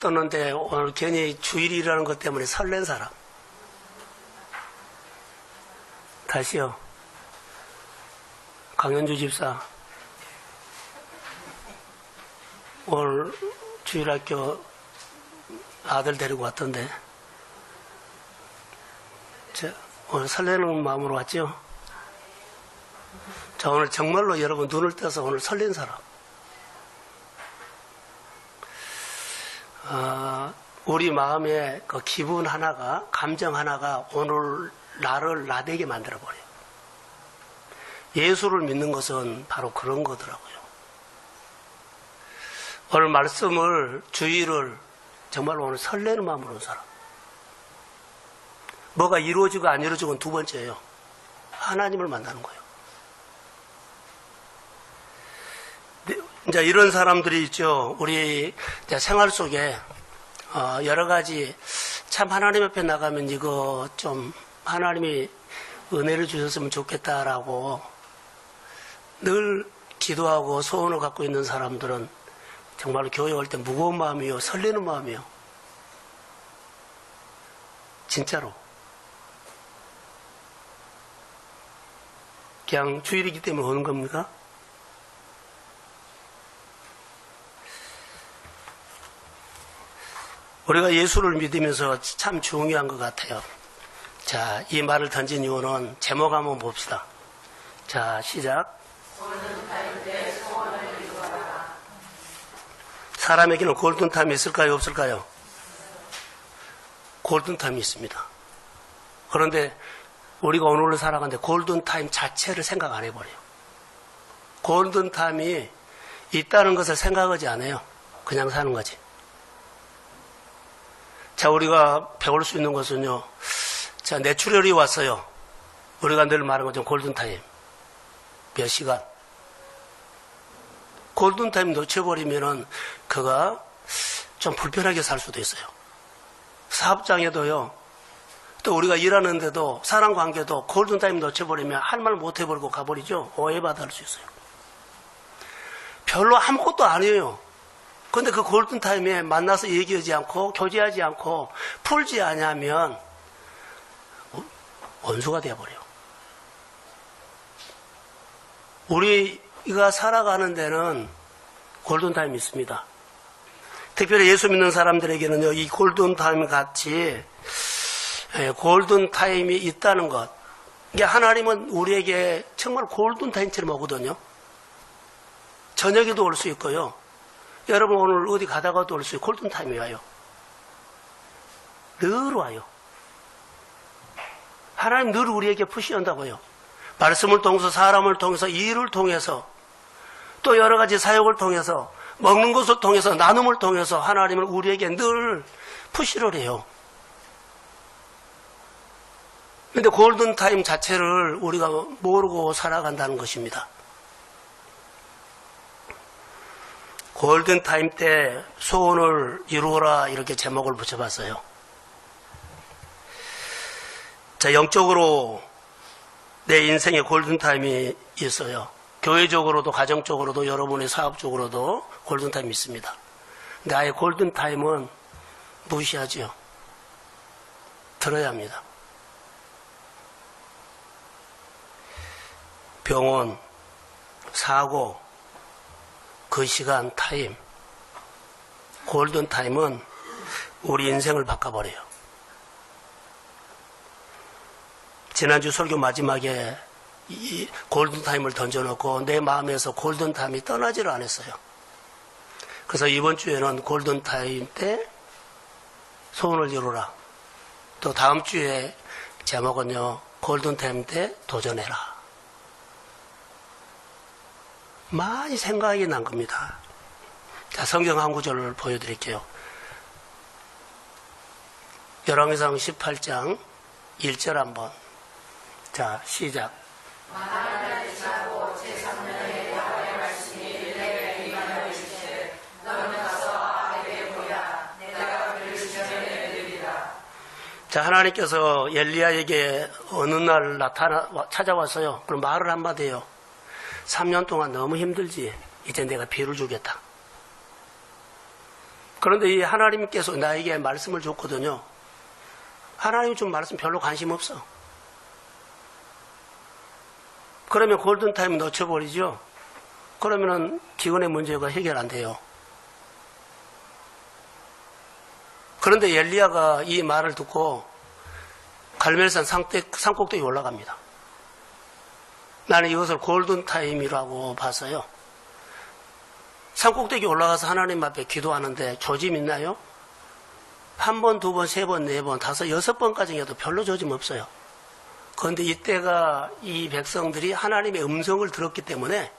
떴는데 오늘 괜히 주일이라는 것 때문에 설렌 사람. 다시요. 강현주 집사. 오늘 주일학교 아들 데리고 왔던데. 오늘 설레는 마음으로 왔죠? 자, 오늘 정말로 여러분 눈을 떠서 오늘 설렌 사람. 우리 마음의 그 기분 하나가, 감정 하나가 오늘 나를 나되게 만들어버려요. 예수를 믿는 것은 바로 그런 거더라고요. 오늘 말씀을, 주의를 정말로 오늘 설레는 마음으로 온 사람. 뭐가 이루어지고 안 이루어지고는 두 번째예요. 하나님을 만나는 거예요. 이제 이런 사람들이 있죠. 우리 생활 속에 여러 가지 참 하나님 앞에 나가면 이거 좀 하나님이 은혜를 주셨으면 좋겠다라고 늘 기도하고 소원을 갖고 있는 사람들은 정말로 교회 올 때 무거운 마음이요, 설레는 마음이요. 진짜로. 그냥 주일이기 때문에 오는 겁니까? 우리가 예수를 믿으면서 참 중요한 것 같아요. 자, 이 말을 던진 이유는 제목 한번 봅시다. 자, 시작. 사람에게는 골든타임이 있을까요? 없을까요? 골든타임이 있습니다. 그런데 우리가 오늘을 살아가는데 골든타임 자체를 생각 안 해버려요. 골든타임이 있다는 것을 생각하지 않아요. 그냥 사는 거지. 자, 우리가 배울 수 있는 것은요. 자, 내추럴이 왔어요. 우리가 늘 말하는 것처럼 골든타임. 몇 시간. 골든타임 놓쳐버리면은 그가 좀 불편하게 살 수도 있어요. 사업장에도요. 또 우리가 일하는데도 사람 관계도 골든타임 놓쳐버리면 할 말 못해버리고 가버리죠. 오해받을 수 있어요. 별로 아무것도 아니에요. 근데 그 골든타임에 만나서 얘기하지 않고 교제하지 않고 풀지 않으면 원수가 되어버려요. 우리가 살아가는 데는 골든타임이 있습니다. 특별히 예수 믿는 사람들에게는요, 이 골든타임 같이 골든타임이 있다는 것. 이게 하나님은 우리에게 정말 골든타임처럼 오거든요. 저녁에도 올 수 있고요. 여러분 오늘 어디 가다가도 올 수 있고 골든타임이 와요. 늘 와요. 하나님 늘 우리에게 푸시한다고요. 말씀을 통해서, 사람을 통해서, 일을 통해서, 또 여러 가지 사역을 통해서, 먹는 것을 통해서, 나눔을 통해서 하나님은 우리에게 늘 푸시를 해요. 그런데 골든타임 자체를 우리가 모르고 살아간다는 것입니다. 골든타임 때 소원을 이루어라 이렇게 제목을 붙여봤어요. 자, 영적으로 내 인생에 골든타임이 있어요. 교회적으로도 가정적으로도 여러분의 사업적으로도 골든타임이 있습니다. 근데 아예 골든타임은 무시하죠. 들어야 합니다. 병원, 사고, 그 시간, 타임, 골든타임은 우리 인생을 바꿔버려요. 지난주 설교 마지막에 이 골든타임을 던져놓고 내 마음에서 골든타임이 떠나지를 않았어요. 그래서 이번 주에는 골든타임 때 소원을 이루라. 또 다음 주에 제목은요, 골든타임 때 도전해라. 많이 생각이 난 겁니다. 자, 성경 한 구절을 보여드릴게요. 열왕기상 18장 1절 한번. 자, 시작. 자, 하나님께서 엘리야에게 어느 날 찾아왔어요. 그럼 말을 한마디 해요. 3년 동안 너무 힘들지. 이제 내가 비를 주겠다. 그런데 이 하나님께서 나에게 말씀을 줬거든요. 하나님이 준 말씀 별로 관심 없어. 그러면 골든타임 놓쳐버리죠. 그러면은 기근의 문제가 해결 안 돼요. 그런데 엘리야가 이 말을 듣고 갈멜산 산꼭대기에 올라갑니다. 나는 이것을 골든타임이라고 봤어요. 산꼭대기에 올라가서 하나님 앞에 기도하는데 조짐 있나요? 한 번, 두 번, 세 번, 네 번, 다섯, 여섯 번까지 해도 별로 조짐 없어요. 그런데 이때가 이 백성들이 하나님의 음성을 들었기 때문에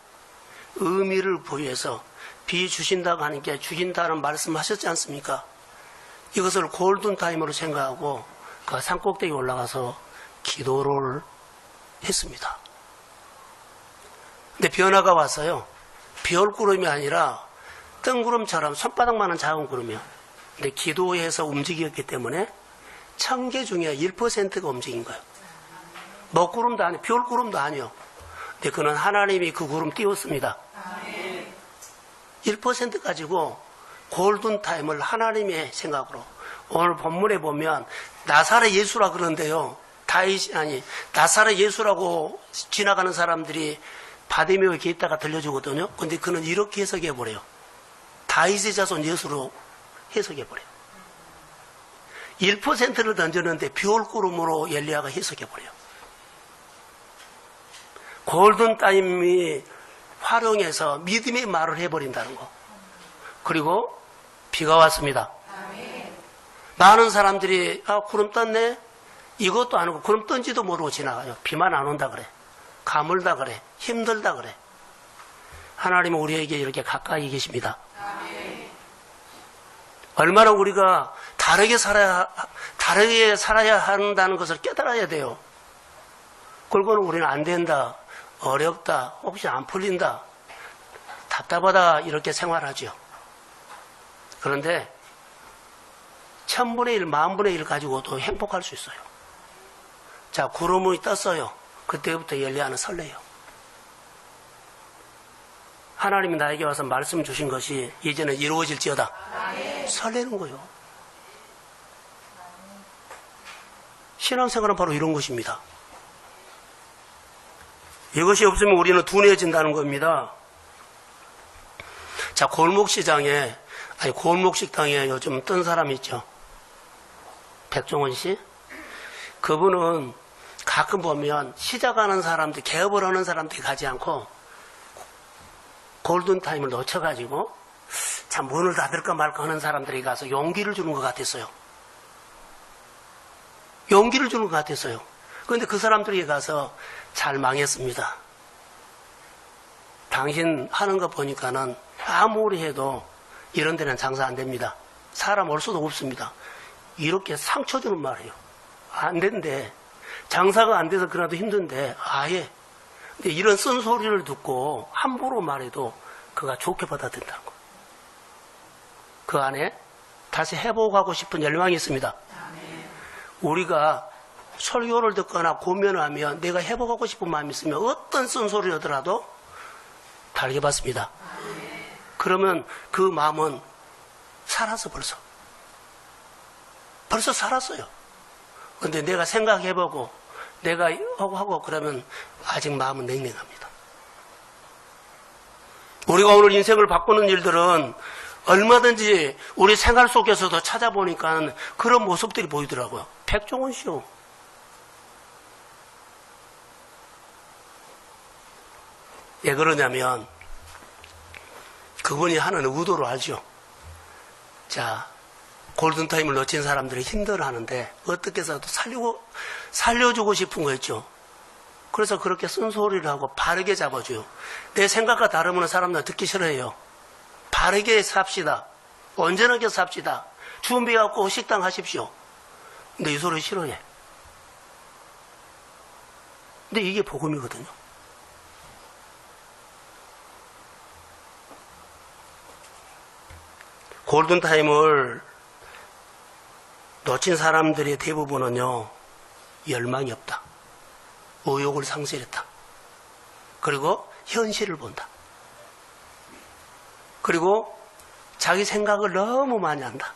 의미를 부여해서 비 주신다고 하는 게 주신다는 말씀하셨지 않습니까? 이것을 골든타임으로 생각하고 그 산꼭대기에 올라가서 기도를 했습니다. 근데 변화가 왔어요. 비올구름이 아니라 뜬구름처럼 손바닥만한 작은 구름이요. 근데 기도해서 움직였기 때문에 1000개 중에 1%가 움직인 거예요. 먹구름도 아니고 비올구름도 아니요. 근데 그는 하나님이 그 구름 띄웠습니다. 1% 가지고 골든타임을 하나님의 생각으로. 오늘 본문에 보면 나사렛 예수라 그러는데요. 나사렛 예수라고 지나가는 사람들이 바디메오에 있다가 들려주거든요. 근데 그는 이렇게 해석해버려요. 다윗의 자손 예수로 해석해버려요. 1%를 던졌는데 비올구름으로 엘리야가 해석해버려요. 골든타임이 활용해서 믿음의 말을 해버린다는 거. 그리고 비가 왔습니다. 많은 사람들이 구름 떴네? 이것도 아니고 구름 뜬지도 모르고 지나가요. 비만 안 온다 그래. 가물다 그래. 힘들다 그래. 하나님은 우리에게 이렇게 가까이 계십니다. 얼마나 우리가 다르게 살아야 한다는 것을 깨달아야 돼요. 그리고는 우리는 안 된다, 어렵다, 혹시 안 풀린다, 답답하다 이렇게 생활하죠. 그런데 1000분의 1, 10,000분의 1 가지고도 행복할 수 있어요. 자, 구름이 떴어요. 그때부터 엘리야는 설레요. 하나님이 나에게 와서 말씀 주신 것이 이제는 이루어질지어다. 설레는 거예요. 신앙생활은 바로 이런 것입니다. 이것이 없으면 우리는 둔해진다는 겁니다. 자, 골목식당에 요즘 뜬 사람이 있죠. 백종원 씨. 그분은 가끔 보면 시작하는 사람들, 개업을 하는 사람들이 가지 않고 골든타임을 놓쳐가지고 참 문을 닫을까 말까 하는 사람들이 가서 용기를 주는 것 같았어요. 용기를 주는 것 같았어요. 그런데 그 사람들이 가서 잘 망했습니다. 당신 하는 거 보니까는 아무리 해도 이런 데는 장사 안 됩니다. 사람 올 수도 없습니다. 이렇게 상처 주는 말이에요. 안 된대. 장사가 안 돼서 그래도 힘든데 아예. 근데 이런 쓴소리를 듣고 함부로 말해도 그가 좋게 받아들인다는 거. 그 안에 다시 회복하고 싶은 열망이 있습니다. 우리가 설교를 듣거나 고면하면 내가 회복하고 싶은 마음이 있으면 어떤 쓴소리를 하더라도 달게 받습니다. 그러면 그 마음은 살았어. 벌써 살았어요. 근데 내가 생각해보고 내가 하고 그러면 아직 마음은 냉랭합니다. 우리가 오늘 인생을 바꾸는 일들은 얼마든지 우리 생활 속에서도 찾아보니까 그런 모습들이 보이더라고요. 백종원 씨요. 왜 그러냐면 그분이 하는 의도를 알죠. 자, 골든타임을 놓친 사람들이 힘들어하는데 어떻게 해서도 살려주고 싶은 거였죠. 그래서 그렇게 쓴소리를 하고 바르게 잡아줘요. 내 생각과 다르면 사람들 듣기 싫어해요. 바르게 삽시다. 온전하게 삽시다. 준비해갖고 식당 하십시오. 근데 이 소리 싫어해. 근데 이게 복음이거든요. 골든타임을 놓친 사람들의 대부분은요, 열망이 없다. 의욕을 상실했다. 그리고 현실을 본다. 그리고 자기 생각을 너무 많이 한다.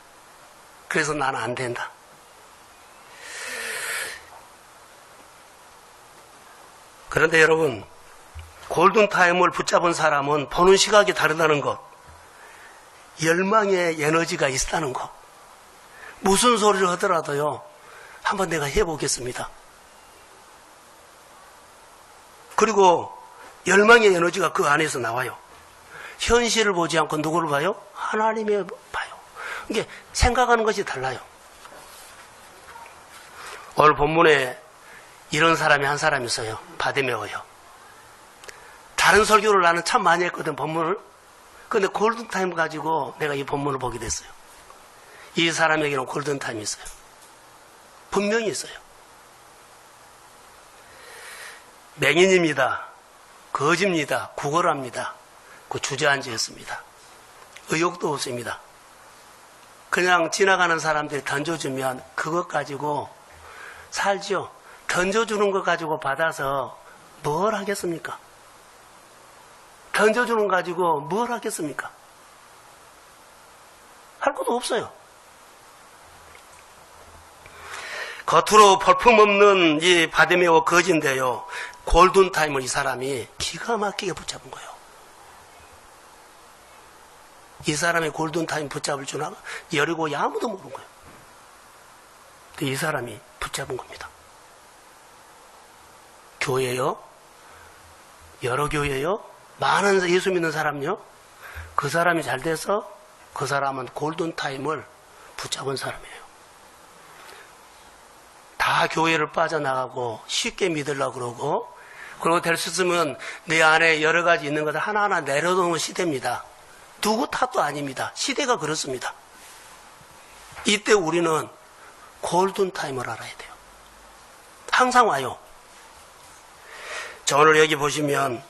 그래서 나는 안 된다. 그런데 여러분, 골든타임을 붙잡은 사람은 보는 시각이 다르다는 것, 열망의 에너지가 있다는 것, 무슨 소리를 하더라도요, 한번 내가 해보겠습니다. 그리고 열망의 에너지가 그 안에서 나와요. 현실을 보지 않고 누구를 봐요? 하나님을 봐요. 이게 생각하는 것이 달라요. 오늘 본문에 이런 사람이 한 사람이 있어요. 바디메오요. 다른 설교를 나는 참 많이 했거든, 본문을. 근데 골든타임 가지고 내가 이 본문을 보게 됐어요. 이 사람에게는 골든타임이 있어요. 분명히 있어요. 맹인입니다. 거짓입니다. 구걸합니다. 그 주저앉아있습니다. 의욕도 없습니다. 그냥 지나가는 사람들이 던져주면 그것 가지고 살죠. 던져주는 것 가지고 받아서 뭘 하겠습니까? 던져주는 것 가지고 뭘 하겠습니까? 할 것도 없어요. 겉으로 볼품없는 이 바디메오 거지인데요, 골든타임을 이 사람이 기가 막히게 붙잡은 거예요. 이 사람의 골든타임 붙잡을 줄 알아? 여리고에 아무도 모르는 거예요. 근데 이 사람이 붙잡은 겁니다. 교회요? 여러 교회요? 많은 예수 믿는 사람요? 그 사람이 잘 돼서 그 사람은 골든타임을 붙잡은 사람이에요. 다 교회를 빠져나가고 쉽게 믿으려고 그러고, 그리고 될 수 있으면 내 안에 여러 가지 있는 것을 하나하나 내려놓는 시대입니다. 누구 탓도 아닙니다. 시대가 그렇습니다. 이때 우리는 골든타임을 알아야 돼요. 항상 와요. 자, 오늘 여기 보시면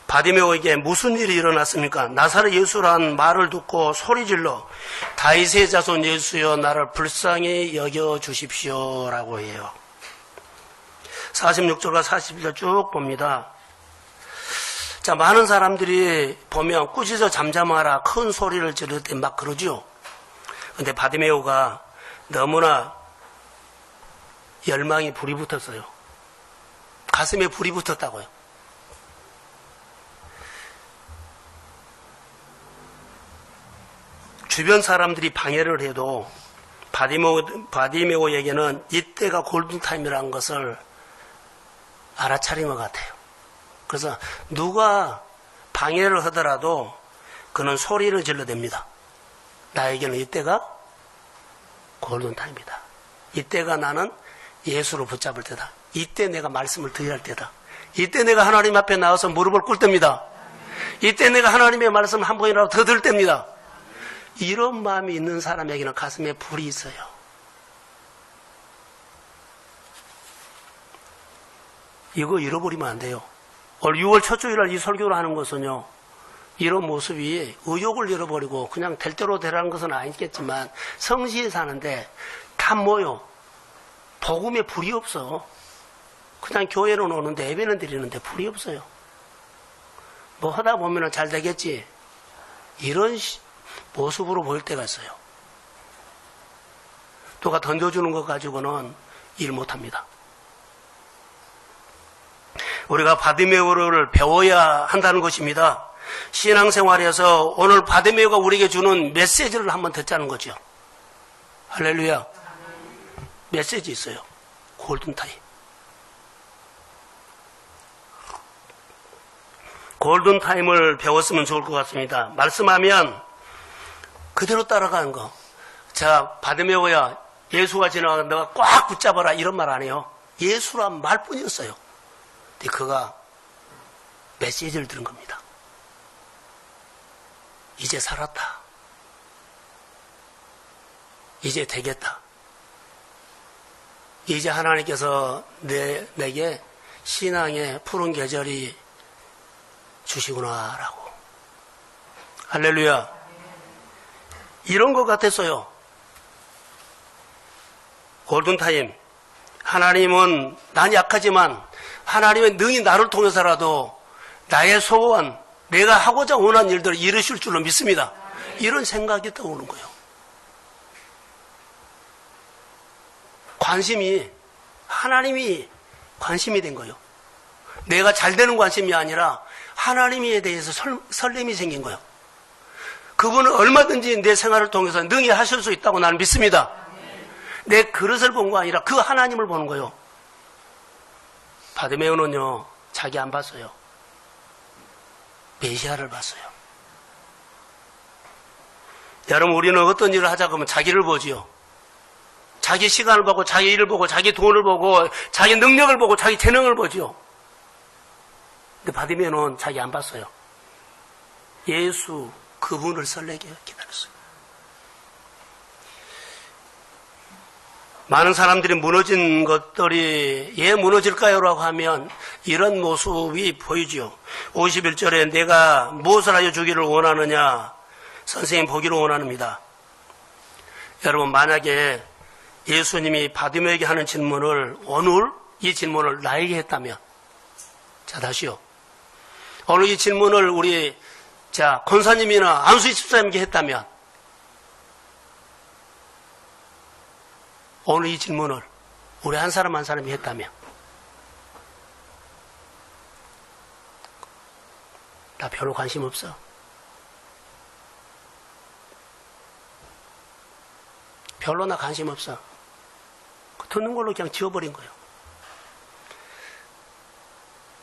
바디메오에게 무슨 일이 일어났습니까? 나사렛 예수란 말을 듣고 소리질러 다윗의 자손 예수여 나를 불쌍히 여겨주십시오 라고 해요. 46절과 41절 쭉 봅니다. 자, 많은 사람들이 보면 꾸짖어 잠잠하라 큰 소리를 지를 때 막 그러죠. 근데 바디메오가 너무나 열망이 불이 붙었어요. 가슴에 불이 붙었다고요. 주변 사람들이 방해를 해도 바디메오에게는 이때가 골든타임이라는 것을 알아차린 것 같아요. 그래서 누가 방해를 하더라도 그는 소리를 질러댑니다. 나에게는 이때가 골든타임이다. 이때가 나는 예수를 붙잡을 때다. 이때 내가 말씀을 드려야 할 때다. 이때 내가 하나님 앞에 나와서 무릎을 꿇을 때입니다. 이때 내가 하나님의 말씀을 한 번이라도 더 들을 때입니다. 이런 마음이 있는 사람에게는 가슴에 불이 있어요. 이거 잃어버리면 안 돼요. 오늘 6월 첫 주일날 이 설교를 하는 것은요, 이런 모습이 의욕을 잃어버리고 그냥 될 대로 되라는 것은 아니겠지만 성시에 사는데 다 뭐요? 복음에 불이 없어. 그냥 교회는 오는데 예배는 드리는데 불이 없어요. 뭐 하다 보면 잘 되겠지. 이런 모습으로 보일 때가 있어요. 누가 던져주는 것 가지고는 일 못합니다. 우리가 바디메오를 배워야 한다는 것입니다. 신앙생활에서 오늘 바디메오가 우리에게 주는 메시지를 한번 듣자는 거죠. 할렐루야. 메시지 있어요. 골든타임. 골든타임을 배웠으면 좋을 것 같습니다. 말씀하면 그대로 따라가는 거. 자, 바디메오야, 예수가 지나가면 너가 꽉 붙잡아라 이런 말 안 해요. 예수란 말뿐이었어요. 근데 그가 메시지를 들은 겁니다. 이제 살았다. 이제 되겠다. 이제 하나님께서 내게 신앙의 푸른 계절이 주시구나라고. 할렐루야. 이런 것 같았어요. 골든타임. 하나님은 난 약하지만 하나님의 능히 나를 통해서라도 나의 소원, 내가 하고자 원하는 일들을 이루실 줄로 믿습니다. 이런 생각이 떠오르는 거예요. 관심이, 하나님이 관심이 된 거예요. 내가 잘 되는 관심이 아니라 하나님에 대해서 설렘이 생긴 거예요. 그분은 얼마든지 내 생활을 통해서 능히 하실 수 있다고 나는 믿습니다. 내 그릇을 본 거 아니라 그 하나님을 보는 거예요. 바디메오는요, 자기 안 봤어요. 메시아를 봤어요. 여러분, 우리는 어떤 일을 하자 그러면 자기를 보지요. 자기 시간을 보고, 자기 일을 보고, 자기 돈을 보고, 자기 능력을 보고, 자기 재능을 보지요. 근데 바디메오는 자기 안 봤어요. 예수, 그분을 설레게 기다렸어요. 많은 사람들이 무너진 것들이 왜 무너질까요? 라고 하면 이런 모습이 보이죠. 51절에 내가 무엇을 하여 주기를 원하느냐? 선생님 보기를 원합니다. 여러분, 만약에 예수님이 바디메오에게 하는 질문을 오늘 이 질문을 나에게 했다면, 자, 다시요. 오늘 이 질문을 우리 권사님이나 안수희 집사님께 했다면, 오늘 이 질문을 우리 한 사람 한 사람이 했다면, 나 별로 관심 없어. 별로 나 관심 없어. 듣는 걸로 그냥 지워버린 거예요.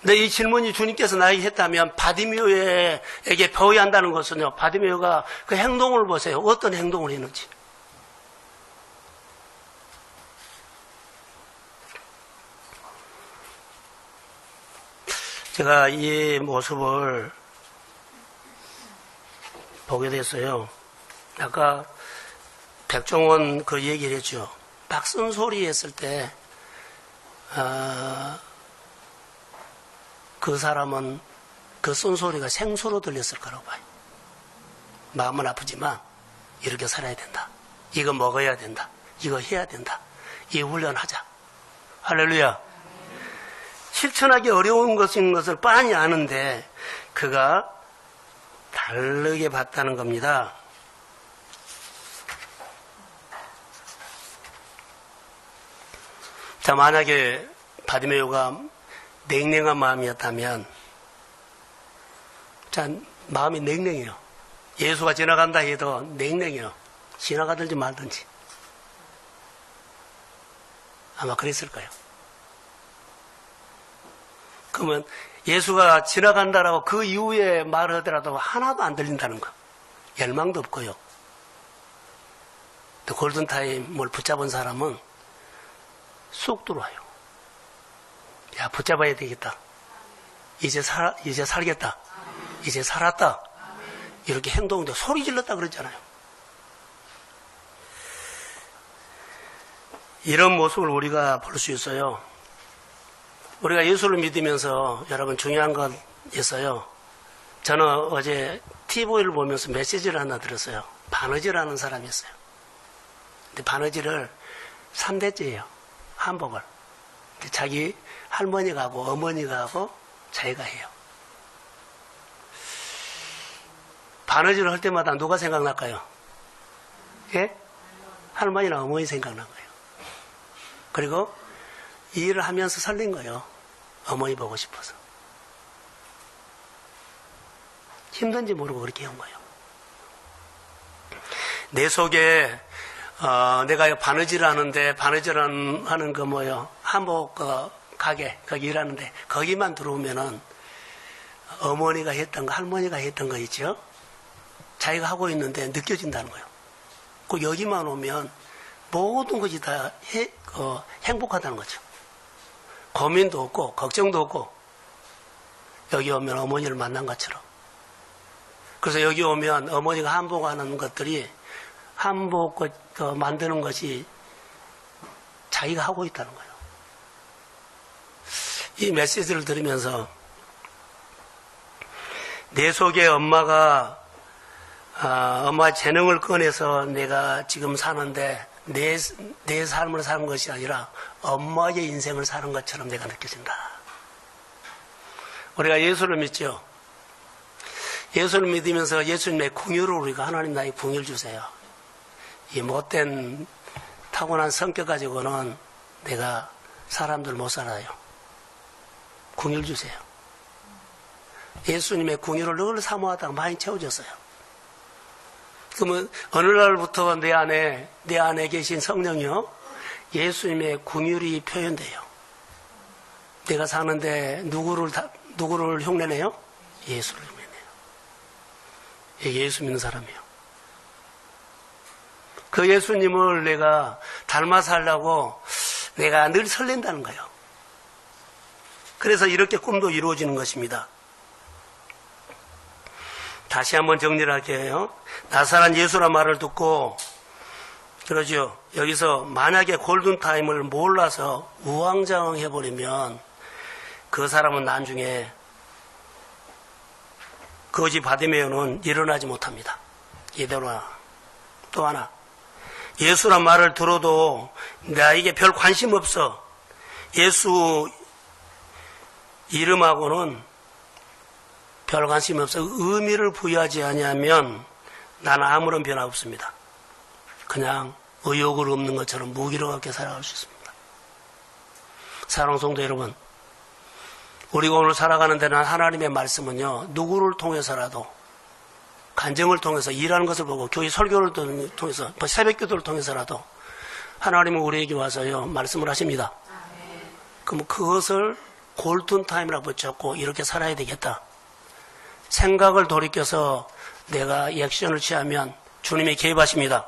근데 이 질문이 주님께서 나에게 했다면 바디메오에게 배워야 한다는 것은요, 바디메오가 그 행동을 보세요. 어떤 행동을 했는지. 제가 이 모습을 보게 됐어요. 아까 백종원 그 얘기를 했죠. 막 쓴소리 했을 때, 그 사람은 그 쓴소리가 생소로 들렸을 거라고 봐요. 마음은 아프지만 이렇게 살아야 된다. 이거 먹어야 된다. 이거 해야 된다. 이 훈련하자. 할렐루야. 실천하기 어려운 것인 것을 빤히 아는데 그가 다르게 봤다는 겁니다. 자, 만약에 바디메오가 냉랭한 마음이었다면, 자, 마음이 냉랭해요. 예수가 지나간다 해도 냉랭해요. 지나가든지 말든지. 아마 그랬을 거예요. 그러면 예수가 지나간다라고 그 이후에 말을 하더라도 하나도 안 들린다는 거. 열망도 없고요. 또 골든타임을 붙잡은 사람은 쑥 들어와요. 야, 붙잡아야 되겠다. 이제 살겠다. 이제 살았다. 이렇게 행동도 소리 질렀다 그랬잖아요. 이런 모습을 우리가 볼 수 있어요. 우리가 예수를 믿으면서 여러분 중요한 건 있어요. 저는 어제 TV를 보면서 메시지를 하나 들었어요. 바느질하는 사람이 있어요. 근데 바느질을 3대째예요. 한복을. 자기 할머니가 하고 어머니가 하고 자기가 해요. 바느질을 할 때마다 누가 생각날까요? 예? 할머니나 어머니 생각난 거예요. 그리고 이 일을 하면서 설렌 거예요. 어머니 보고 싶어서. 힘든지 모르고 그렇게 한 거예요. 내 속에 내가 바느질 하는데, 바느질 하는 거 뭐요? 한복 가게, 거기 일하는데, 거기만 들어오면은, 어머니가 했던 거, 할머니가 했던 거 있죠? 자기가 하고 있는데 느껴진다는 거예요. 그 여기만 오면 모든 것이 다 행복하다는 거죠. 고민도 없고, 걱정도 없고, 여기 오면 어머니를 만난 것처럼. 그래서 여기 오면 어머니가 한복하는 것들이 한복 만드는 것이 자기가 하고 있다는 거예요. 이 메시지를 들으면서 내 속에 엄마가 엄마 재능을 꺼내서 내가 지금 사는데 내 삶을 사는 것이 아니라 엄마의 인생을 사는 것처럼 내가 느껴진다. 우리가 예수를 믿죠. 예수를 믿으면서 예수님의 궁유를 우리가 하나님 나의 궁유를 주세요. 이 못된 타고난 성격 가지고는 내가 사람들 못 살아요. 궁유를 주세요. 예수님의 궁유를 늘 사모하다가 많이 채워졌어요. 그러면 어느 날부터 내 안에 계신 성령이요, 예수님의 궁율이 표현돼요. 내가 사는데 누구를 흉내내요? 예수를 흉내내요. 예수 믿는 사람이에요. 그 예수님을 내가 닮아 살려고 내가 늘 설렌다는 거예요. 그래서 이렇게 꿈도 이루어지는 것입니다. 다시 한번 정리를 할게요. 나사렛 예수란 말을 듣고, 그러죠. 여기서 만약에 골든타임을 몰라서 우왕좌왕해버리면 그 사람은 나중에 거지 받으면은 일어나지 못합니다. 이대로나. 또 하나, 예수란 말을 들어도 나에게 별 관심 없어. 예수 이름하고는 별 관심 없어. 의미를 부여하지 아니하면 나는 아무런 변화 없습니다. 그냥 의욕을 없는 것처럼 무기력하게 살아갈 수 있습니다. 사랑하는 성도 여러분, 우리가 오늘 살아가는 데는 하나님의 말씀은요, 누구를 통해서라도, 간증을 통해서, 일하는 것을 보고, 교회 설교를 통해서, 새벽 기도를 통해서라도 하나님은 우리에게 와서요 말씀을 하십니다. 그럼 그것을 골든타임이라고 붙잡고 이렇게 살아야 되겠다. 생각을 돌이켜서 내가 액션을 취하면 주님이 개입하십니다.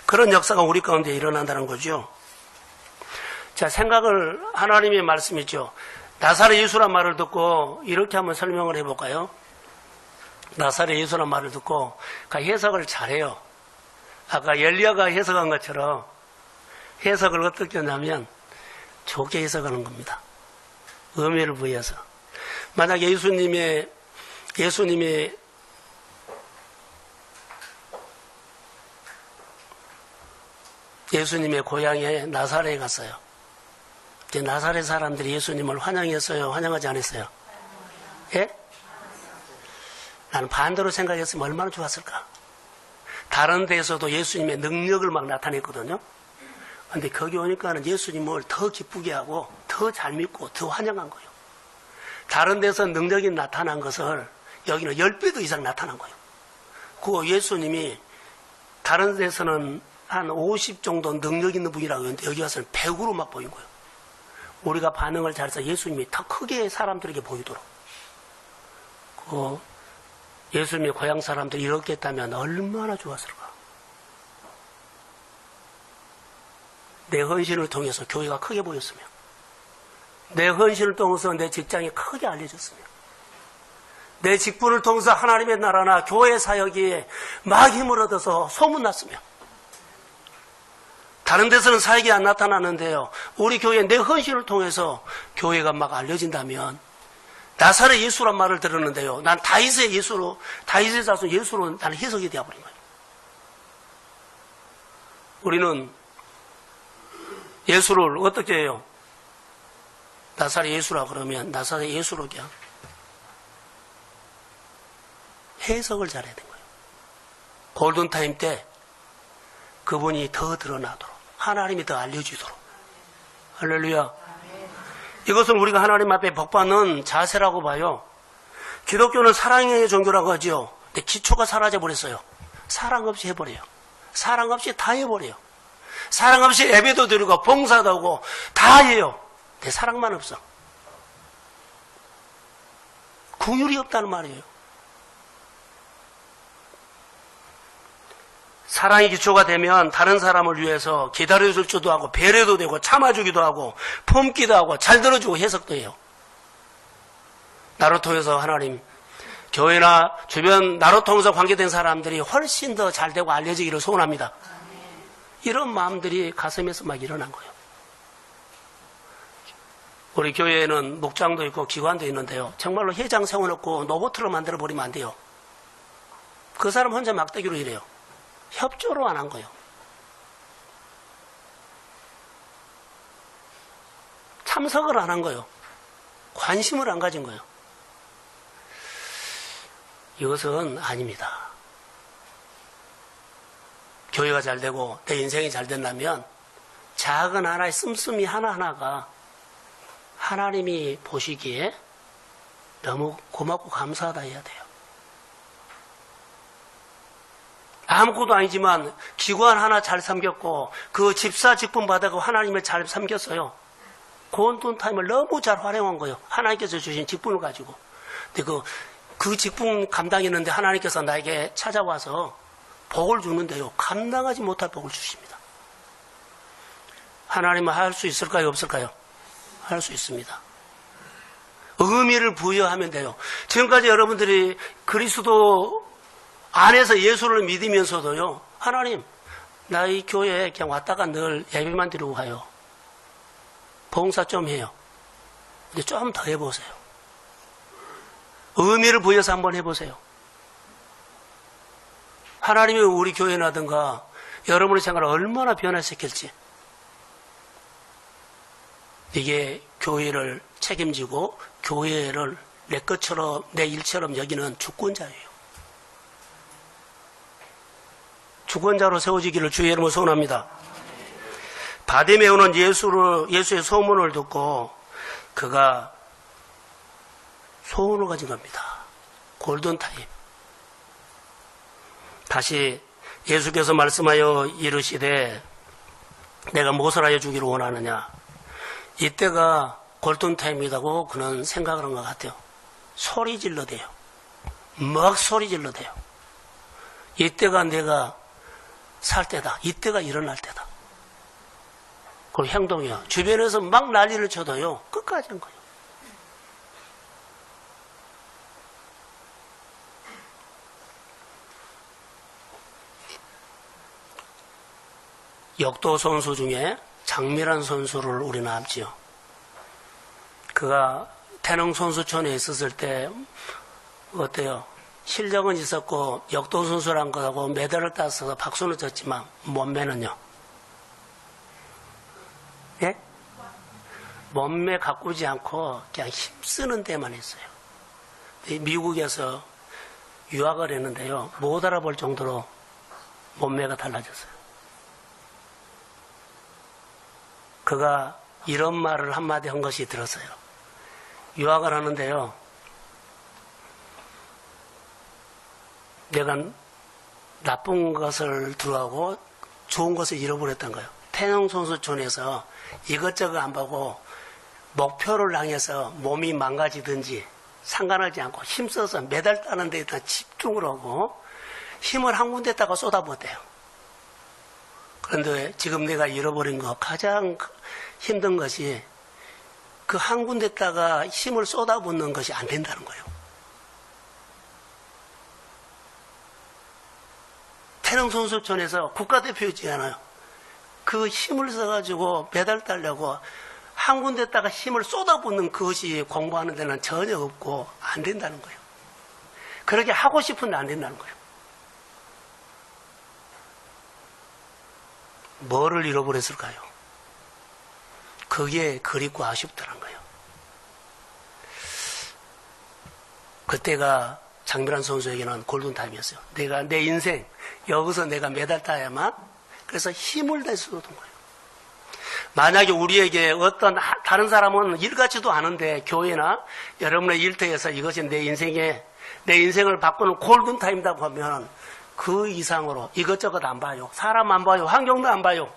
그런 역사가 우리 가운데 일어난다는 거죠. 자, 생각을, 하나님의 말씀이죠. 나사렛 예수란 말을 듣고 이렇게 한번 설명을 해볼까요? 나사렛 예수란 말을 듣고 해석을 잘해요. 아까 엘리야가 해석한 것처럼 해석을 어떻게 하냐면 좋게 해석하는 겁니다. 의미를 부여해서. 만약 예수님의 고향에 나사렛에 갔어요. 이제 나사렛 사람들이 예수님을 환영했어요? 환영하지 않았어요? 예? 나는 반대로 생각했으면 얼마나 좋았을까? 다른 데서도 예수님의 능력을 막 나타냈거든요. 근데 거기 오니까는 예수님을 더 기쁘게 하고 더 잘 믿고 더 환영한 거예요. 다른 데서 능력이 나타난 것을 여기는 10배도 이상 나타난 거예요. 그 예수님이 다른 데서는 한 50 정도 능력 있는 분이라고 했는데 여기 와서는 100으로 막 보인 거예요. 우리가 반응을 잘해서 예수님이 더 크게 사람들에게 보이도록. 예수님의 고향 사람들이 이렇게 했다면 얼마나 좋았을까. 내 헌신을 통해서 교회가 크게 보였으며, 내 헌신을 통해서 내 직장이 크게 알려졌으며, 내 직분을 통해서 하나님의 나라나 교회 사역이 막 힘을 얻어서 소문났으며, 다른 데서는 사역이 안 나타나는데요, 우리 교회 내 헌신을 통해서 교회가 막 알려진다면, 나사렛 예수란 말을 들었는데요, 난 다윗의 자손 예수로 나는 해석이 되어버린 거예요. 우리는 예수를 어떻게 해요? 나사렛 예수라 그러면 나사렛 예수로 그냥 해석을 잘해야 되는 거예요. 골든타임 때 그분이 더 드러나도록, 하나님이 더 알려지도록. 할렐루야. 이것은 우리가 하나님 앞에 복받는 자세라고 봐요. 기독교는 사랑의 종교라고 하죠. 근데 기초가 사라져버렸어요. 사랑 없이 해버려요. 사랑 없이 다 해버려요. 사랑 없이 예배도 드리고 봉사도 하고 다 해요. 내 사랑만 없어. 긍휼이 없다는 말이에요. 사랑이 기초가 되면 다른 사람을 위해서 기다려줄 줄도 하고 배려도 되고 참아주기도 하고 품기도 하고 잘 들어주고 해석도 해요. 나를 통해서 하나님, 교회나 주변 나로 통해서 관계된 사람들이 훨씬 더 잘 되고 알려지기를 소원합니다. 이런 마음들이 가슴에서 막 일어난 거예요. 우리 교회에는 목장도 있고 기관도 있는데요, 정말로 회장 세워놓고 로봇으로 만들어버리면 안 돼요. 그 사람 혼자 막대기로 일해요. 협조로 안 한 거예요. 참석을 안 한 거예요. 관심을 안 가진 거예요. 이것은 아닙니다. 교회가 잘 되고 내 인생이 잘 된다면 작은 하나의 씀씀이 하나하나가 하나님이 보시기에 너무 고맙고 감사하다 해야 돼요. 아무것도 아니지만 기관 하나 잘 섬겼고 그 집사 직분 받아고 하나님을 잘 섬겼어요. 고온 타임을 너무 잘 활용한 거예요. 하나님께서 주신 직분을 가지고. 근데 그 직분 감당했는데 하나님께서 나에게 찾아와서 복을 주는데요. 감당하지 못할 복을 주십니다. 하나님은 할 수 있을까요? 없을까요? 할 수 있습니다. 의미를 부여하면 돼요. 지금까지 여러분들이 그리스도 안에서 예수를 믿으면서도요. 하나님, 나 이 교회에 그냥 왔다가 늘 예배만 드리고 가요. 봉사 좀 해요. 근데 좀 더 해보세요. 의미를 부여해서 한번 해보세요. 하나님이 우리 교회라든가 여러분의 생활을 얼마나 변화시킬지. 이게 교회를 책임지고 교회를 내 것처럼 내 일처럼 여기는 주권자예요. 주권자로 세워지기를 주의 이름으로 소원합니다. 바디메오는 예수의 소문을 듣고 그가 소원을 가진 겁니다. 골든타임. 다시 예수께서 말씀하여 이르시되 내가 무엇을 하여 주기를 원하느냐. 이때가 골든타임이라고 그는 생각을 한 것 같아요. 소리 질러대요. 막 소리 질러대요. 이때가 내가 살 때다. 이때가 일어날 때다. 그리고 행동이요. 주변에서 막 난리를 쳐도요. 끝까지 한 거예요. 역도 선수 중에 장미란 선수를 우리는 알지요. 그가 태릉 선수촌에 있었을 때 어때요? 실력은 있었고 역도 선수란 거하고 메달을 따서 박수는 쳤지만 몸매는요. 예? 몸매 가꾸지 않고 그냥 힘쓰는 데만 했어요. 미국에서 유학을 했는데요. 못 알아볼 정도로 몸매가 달라졌어요. 그가 이런 말을 한마디 한 것이 들었어요. 유학을 하는데요. 내가 나쁜 것을 들어가고 좋은 것을 잃어버렸던 거예요. 태릉선수촌에서 이것저것 안 보고 목표를 향해서 몸이 망가지든지 상관하지 않고 힘써서 메달 따는 데 일단 집중을 하고 힘을 한 군데다가 쏟아붓대요. 그런데 지금 내가 잃어버린 거 가장 힘든 것이 그 한 군데다가 힘을 쏟아붓는 것이 안 된다는 거예요. 태릉선수촌에서 국가대표였잖아요. 그 힘을 써가지고 메달 따려고 한 군데다가 힘을 쏟아붓는 그것이 공부하는 데는 전혀 없고 안 된다는 거예요. 그렇게 하고 싶은데 안 된다는 거예요. 뭐를 잃어버렸을까요? 그게 그립고 아쉽더란 거예요. 그때가 장미란 선수에게는 골든타임이었어요. 내가 내 인생 여기서 내가 메달 따야만 그래서 힘을 낼 수 있는 거예요. 만약에 우리에게 어떤 다른 사람은 일 같지도 않은데 교회나 여러분의 일터에서 이것이 내 인생을 바꾸는 골든타임이라고 하면 그 이상으로 이것저것 안 봐요. 사람 안 봐요. 환경도 안 봐요.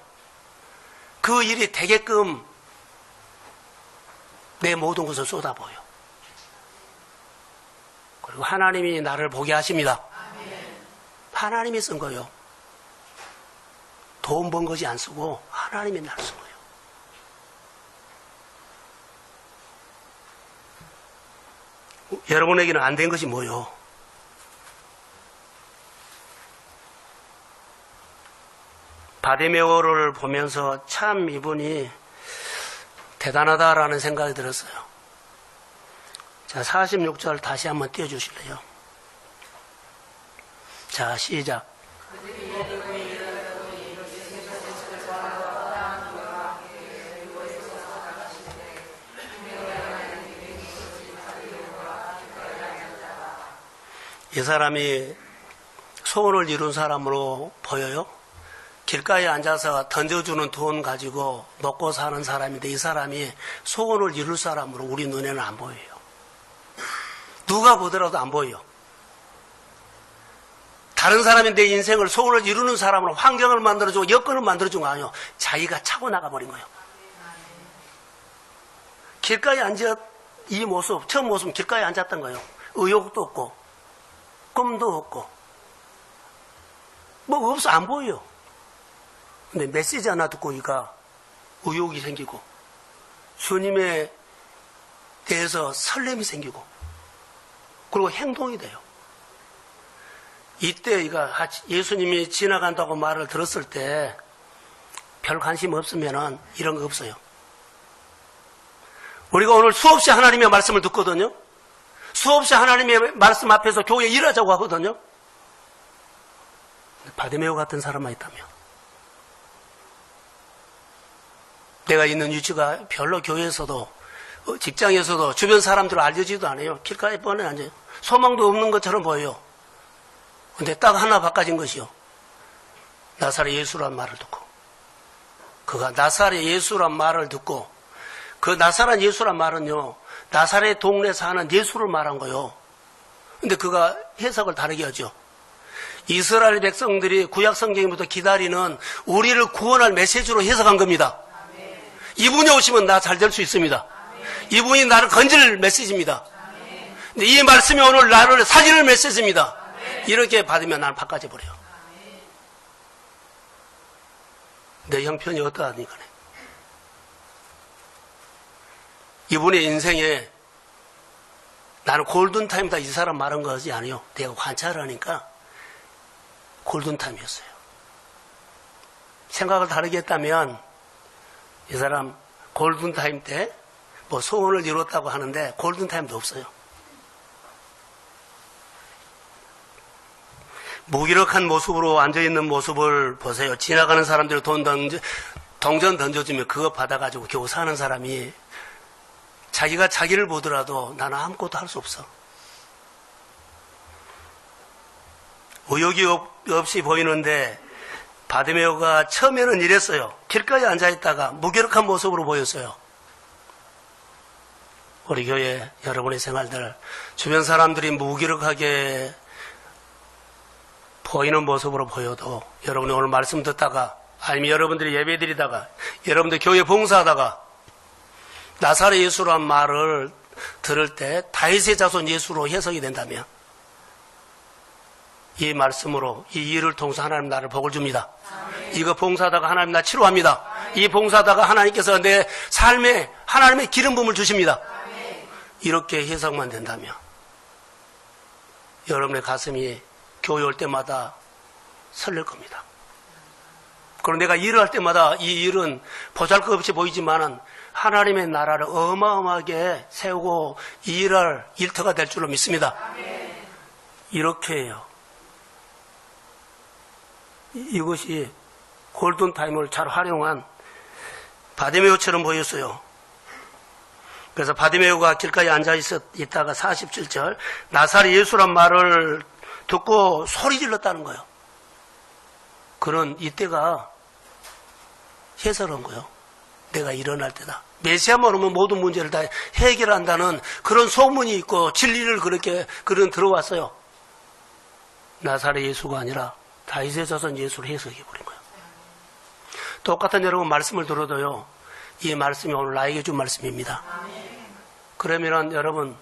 그 일이 되게끔 내 모든 것을 쏟아부어요. 그리고 하나님이 나를 보게 하십니다. 하나님이 쓴 거예요. 돈 번 것이 안 쓰고 하나님이 나를 쓴 거예요. 여러분에게는 안 된 것이 뭐예요? 바디메오를 보면서 참 이분이 대단하다라는 생각이 들었어요. 자, 46절 다시 한번 띄워주실래요? 자, 시작. 이 사람이 소원을 이룬 사람으로 보여요? 길가에 앉아서 던져주는 돈 가지고 먹고 사는 사람인데 이 사람이 소원을 이룰 사람으로 우리 눈에는 안 보여요. 누가 보더라도 안 보여요. 다른 사람이 내 인생을 소원을 이루는 사람으로 환경을 만들어주고 여건을 만들어준 거 아니에요. 자기가 차고 나가버린 거예요. 길가에 앉아 이 모습, 처음 모습은 길가에 앉았던 거예요. 의욕도 없고 꿈도 없고 뭐 없어 안 보여요. 근데 메시지 하나 듣고 이가 의욕이 생기고 주님에 대해서 설렘이 생기고 그리고 행동이 돼요. 이때 이가 예수님이 지나간다고 말을 들었을 때 별 관심 없으면은 이런 거 없어요. 우리가 오늘 수없이 하나님의 말씀을 듣거든요. 수없이 하나님의 말씀 앞에서 교회에 일하자고 하거든요. 바디메오 같은 사람만 있다면 내가 있는 위치가 별로 교회에서도 직장에서도 주변 사람들 알려지도 않아요. 길가에 뻔히 앉아요. 소망도 없는 것처럼 보여요. 근데 딱 하나 바꿔진 것이요. 나사렛 예수란 말을 듣고 그가 나사렛 예수란 말을 듣고 그 나사렛 예수란 말은요. 나사렛 동네 사는 예수를 말한 거요. 근데 그가 해석을 다르게 하죠. 이스라엘 백성들이 구약 성경부터 기다리는 우리를 구원할 메시지로 해석한 겁니다. 이분이 오시면 나 잘 될 수 있습니다. 이분이 나를 건질 메시지입니다. 근데 이 말씀이 오늘 나를 살릴 메시지입니다. 이렇게 받으면 나는 바꿔져 버려요. 내 형편이 어떠하니까 이분의 인생에 나는 골든타임이다 이 사람 말한 것이 아니요. 내가 관찰을 하니까 골든타임이었어요. 생각을 다르게 했다면 이 사람 골든타임 때 뭐 소원을 이뤘다고 하는데 골든타임도 없어요. 무기력한 모습으로 앉아있는 모습을 보세요. 지나가는 사람들이 동전 던져주면 그거 받아가지고 겨우 사는 사람이 자기가 자기를 보더라도 나는 아무것도 할 수 없어. 의욕이 없이 보이는데 바디메오가 처음에는 이랬어요. 길가에 앉아있다가 무기력한 모습으로 보였어요. 우리 교회 여러분의 생활들 주변 사람들이 무기력하게 보이는 모습으로 보여도 여러분이 오늘 말씀 듣다가 아니면 여러분들이 예배 드리다가 여러분들 교회 봉사하다가 나사렛 예수란 말을 들을 때 다윗의 자손 예수로 해석이 된다면 이 말씀으로 이 일을 통해서 하나님 나를 복을 줍니다. 아멘. 이거 봉사하다가 하나님 나 치료합니다. 아멘. 이 봉사하다가 하나님께서 내 삶에 하나님의 기름 부음을 주십니다. 아멘. 이렇게 해석만 된다면 여러분의 가슴이 교회 올 때마다 설렐 겁니다. 그럼 내가 일을 할 때마다 이 일은 보잘것없이 보이지만은 하나님의 나라를 어마어마하게 세우고 일할 일터가 될 줄로 믿습니다. 아멘. 이렇게 해요. 이것이 골든타임을 잘 활용한 바디메오처럼 보였어요. 그래서 바디메오가 길가에 앉아 있다가 47절 나사렛 예수란 말을 듣고 소리 질렀다는 거예요. 그는 이때가 해설한 거예요. 내가 일어날 때다. 메시아만 오면 모든 문제를 다 해결한다는 그런 소문이 있고 진리를 그렇게 들어왔어요. 나사렛 예수가 아니라 다윗의 자손 예수를 해석해버린 거예요. 똑같은 여러분 말씀을 들어도요. 이 말씀이 오늘 나에게 준 말씀입니다. 그러면 여러분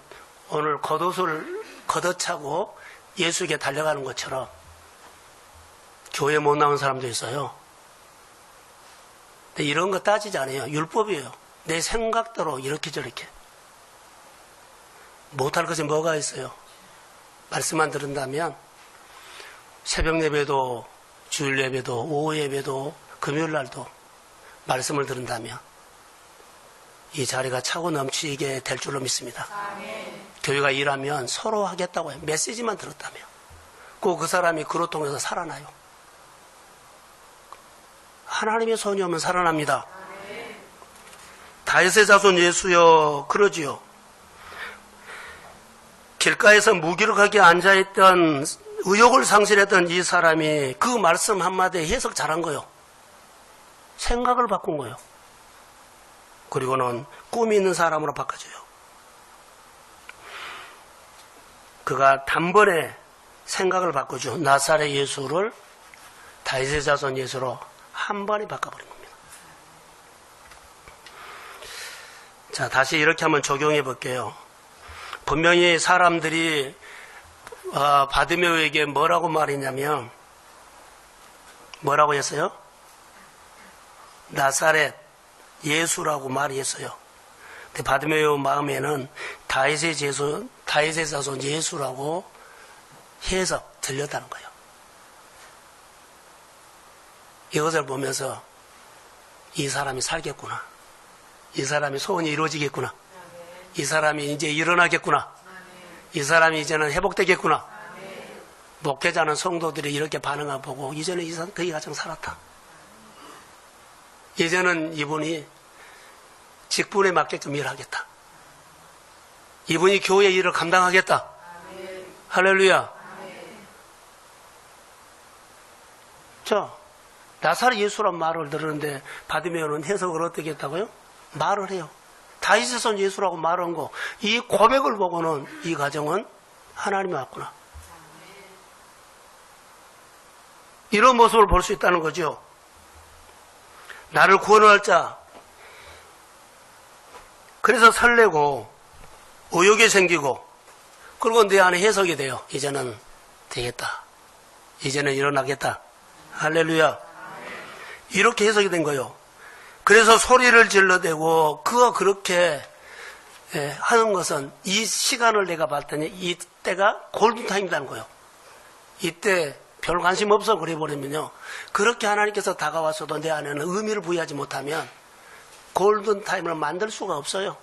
오늘 겉옷을 걷어차고 예수에게 달려가는 것처럼 교회 못 나온 사람도 있어요. 근데 이런 거 따지지 않아요. 율법이에요. 내 생각대로 이렇게 저렇게. 못할 것이 뭐가 있어요. 말씀만 들은다면 새벽 예배도 주일 예배도 오후 예배도 금요일 날도 말씀을 들은다면 이 자리가 차고 넘치게 될 줄로 믿습니다. 아멘. 교회가 일하면 서로 하겠다고 해요. 메시지만 들었다면 꼭 그 사람이 그로 통해서 살아나요. 하나님의 손이 오면 살아납니다. 아멘. 다윗의 자손 예수여 그러지요. 길가에서 무기력하게 앉아있던 의욕을 상실했던 이 사람이 그 말씀 한마디에 해석 잘한 거예요. 생각을 바꾼 거예요. 그리고는 꿈이 있는 사람으로 바꿔줘요. 그가 단번에 생각을 바꾸죠. 나사렛 예수를 다윗의 자손 예수로 한 번에 바꿔버린 겁니다. 자, 다시 이렇게 한번 적용해 볼게요. 분명히 사람들이 바디메오에게 뭐라고 말했냐면 뭐라고 했어요? 나사렛 예수라고 말했어요. 근데 바디메오 마음에는 다윗의 자손 예수라고 해석 들렸다는 거예요. 이것을 보면서 이 사람이 살겠구나. 이 사람이 소원이 이루어지겠구나. 이 사람이 이제 일어나겠구나. 이 사람이 이제는 회복되겠구나. 목회자는 성도들이 이렇게 반응을 보고 이제는 그 가정 살았다. 이제는 이분이 직분에 맞게끔 일하겠다. 이분이 교회 일을 감당하겠다. 할렐루야. 자, 나사렛 예수란 말을 들었는데 바디메오는 해석을 어떻게 했다고요? 말을 해요. 다윗의 손 예수라고 말한 거, 이 고백을 보고는 이 가정은 하나님이 왔구나. 이런 모습을 볼 수 있다는 거죠. 나를 구원할 자. 그래서 설레고 의욕이 생기고 그리고 내 안에 해석이 돼요. 이제는 되겠다. 이제는 일어나겠다. 할렐루야. 이렇게 해석이 된 거예요. 그래서 소리를 질러대고 그가 그렇게 하는 것은 이 시간을 내가 봤더니 이때가 골든타임이라는 거예요. 이때 별 관심 없어 그래버리면요. 그렇게 하나님께서 다가와서도 내 안에는 의미를 부여하지 못하면 골든타임을 만들 수가 없어요.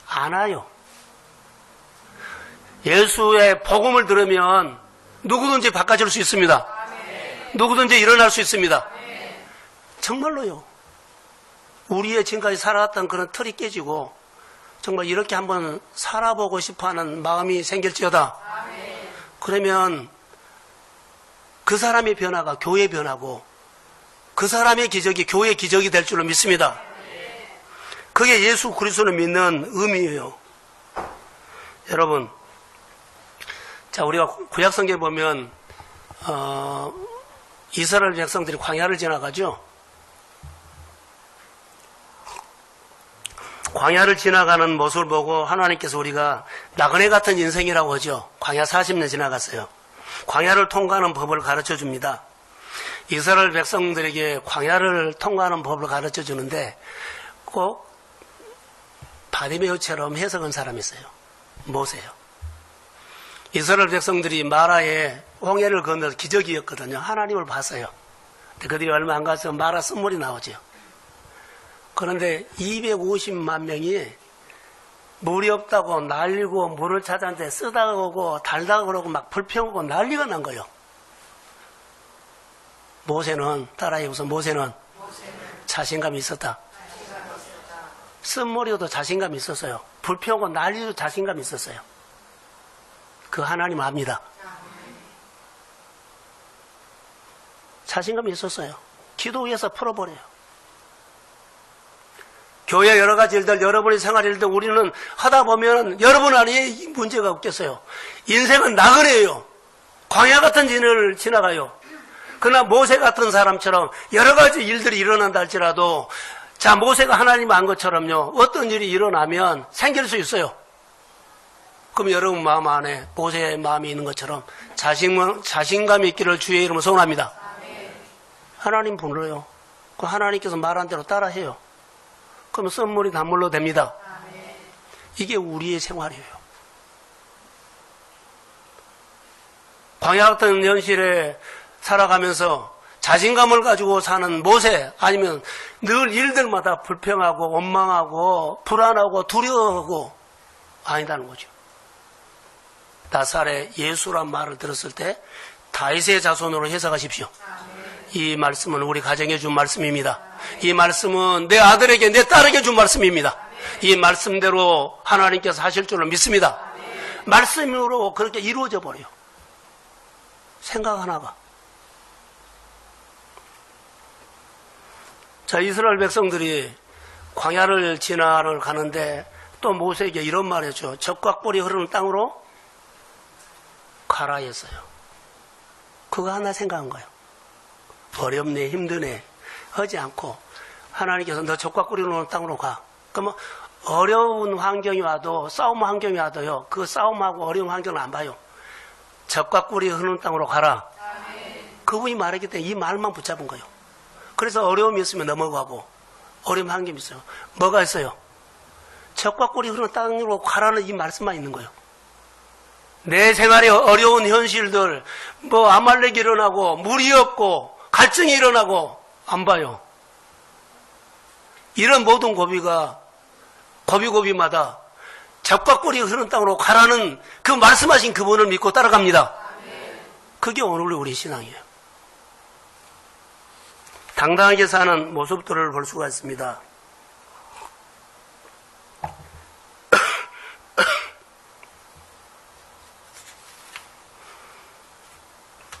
안 와요. 예수의 복음을 들으면 누구든지 바꿔줄 수 있습니다. 누구든지 일어날 수 있습니다. 정말로요. 우리의 지금까지 살아왔던 그런 틀이 깨지고 정말 이렇게 한번 살아보고 싶어하는 마음이 생길지어다. 그러면 그 사람의 변화가 교회의 변화고 그 사람의 기적이 교회의 기적이 될 줄로 믿습니다. 그게 예수 그리스도를 믿는 의미예요. 여러분, 자, 우리가 구약성경에 보면 이스라엘 백성들이 광야를 지나가죠. 광야를 지나가는 모습을 보고 하나님께서 우리가 나그네 같은 인생이라고 하죠. 광야 40년 지나갔어요. 광야를 통과하는 법을 가르쳐 줍니다. 이스라엘 백성들에게 광야를 통과하는 법을 가르쳐 주는데 꼭 바디메오처럼 해석한 사람이 있어요. 모세요. 이스라엘 백성들이 마라에 홍해를 건너서 기적이었거든요. 하나님을 봤어요. 근데 그들이 얼마 안 가서 마라 쓴물이 나오죠. 그런데 250만 명이 물이 없다고 날리고 물을 찾았는데 쓰다가 오고 달다가 그러고 막 불평하고 난리가 난 거예요. 모세는 따라해보세요. 모세는 자신감이 있었다. 쓴물이어도 자신감이 있었어요. 불평하고 난리도 자신감이 있었어요. 그 하나님 압니다. 자신감이 있었어요. 기도해서 풀어버려요. 교회 여러 가지 일들, 여러분의 생활 일들 우리는 하다 보면 여러분 안에 문제가 없겠어요. 인생은 나그네예요. 광야 같은 진을 지나가요. 그러나 모세 같은 사람처럼 여러 가지 일들이 일어난다 할지라도 자, 모세가 하나님 안 것처럼요. 어떤 일이 일어나면 생길 수 있어요. 그럼 여러분 마음 안에 모세의 마음이 있는 것처럼 자신감이 있기를 주의 이름으로 소원합니다. 하나님 불러요. 그 하나님께서 말한 대로 따라해요. 그럼 썸물이 단물로 됩니다. 이게 우리의 생활이에요. 광야 같은 현실에 살아가면서 자신감을 가지고 사는 모세 아니면 늘 일들마다 불평하고 원망하고 불안하고 두려워하고 아니다는 거죠. 나사렛 예수란 말을 들었을 때 다윗의 자손으로 해석하십시오. 이 말씀은 우리 가정에 준 말씀입니다. 이 말씀은 내 아들에게 내 딸에게 준 말씀입니다. 이 말씀대로 하나님께서 하실 줄로 믿습니다. 말씀으로 그렇게 이루어져 버려요. 생각 하나가. 자, 이스라엘 백성들이 광야를 지나러 가는데 또 모세에게 이런 말 했죠. 적과 꿀이 흐르는 땅으로 가라 했어요. 그거 하나 생각한 거예요. 어렵네, 힘드네 하지 않고 하나님께서 너 적과 꿀이 흐르는 땅으로 가. 그러면 어려운 환경이 와도, 싸움 환경이 와도요, 그 싸움하고 어려운 환경을 안 봐요. 적과 꿀이 흐르는 땅으로 가라. 그분이 말했기 때문에 이 말만 붙잡은 거예요. 그래서 어려움이 있으면 넘어가고, 어려운 환경이 있어요. 뭐가 있어요? 적과 꿀이 흐르는 땅으로 가라는 이 말씀만 있는 거예요. 내 생활에 어려운 현실들, 뭐 아말렉이 일어나고, 물이 없고, 갈증이 일어나고, 안 봐요. 이런 모든 고비고비마다 적과 꿀이 흐르는 땅으로 가라는 그 말씀하신 그분을 믿고 따라갑니다. 그게 오늘 우리 신앙이에요. 당당하게 사는 모습들을 볼 수가 있습니다.